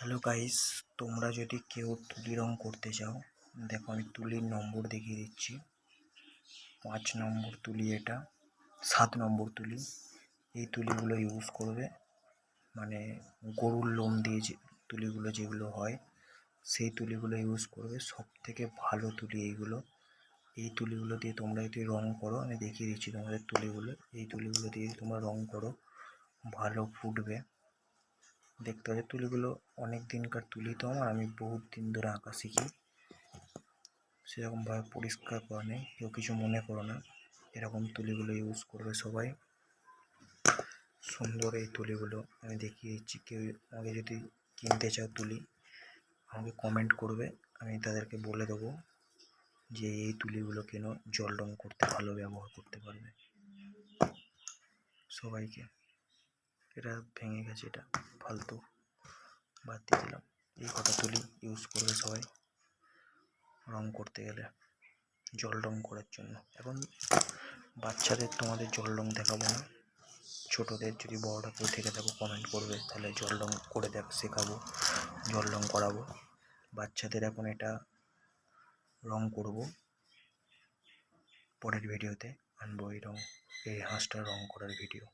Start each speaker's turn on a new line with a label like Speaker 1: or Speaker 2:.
Speaker 1: Hello guys, তোমরা যদি কেউ তুলি রং করতে চাও, দেখো আমি তুলির নম্বর দেখিয়ে দিচ্ছি। 5 নম্বর তুলি, এটা 7 নম্বর তুলি। এই তুলিগুলো ইউজ করবে, মানে গরুর লোম দিয়ে যে তুলিগুলো যেগুলো হয় সেই তুলিগুলো ইউজ করবে। সব থেকে ভালো তুলি এইগুলো। এই তুলিগুলো দিয়ে তোমরা যদি রং করো, আমি দেখিয়ে দিচ্ছি তোমাদের তুলিগুলো। এই তুলিগুলো দিয়ে তোমরা রং করো, ভালো ফুটবে। দেখতে পাচ্ছি তুলিগুলো অনেক দিনকার তুলি, তো আমি বহুত দিন ধরে আঁকা শিখি। সেরকমভাবে পরিষ্কার করা নেই, কেউ কিছু মনে করো না। এরকম তুলিগুলো ইউজ করবে সবাই। সুন্দর এই তুলিগুলো আমি দেখিয়ে দিচ্ছি। কেউ আমাকে যদি কিনতে চাও তুলি, আমাকে কমেন্ট করবে, আমি তাদেরকে বলে দেবো যে এই তুলিগুলো কেন, জল রং করতে ভালো ব্যবহার করতে পারবে সবাইকে। এটা ভেঙে গেছে, এটা ফালতু, বাদ দিয়ে দিলাম। এই কটা তুলি ইউজ করবে সবাই রং করতে গেলে, জল রং করার জন্য। এখন বাচ্চাদের তোমাদের জল রং দেখাবো না, ছোটোদের যদি বড়রা কেউ থেকে থাকো কমেন্ট করবে, তাহলে জল রং করে শেখাবো, জল রং করাবো। বাচ্চাদের এখন এটা রং করব, পরের ভিডিওতে আনবো এই হাঁসটা রং করার ভিডিও।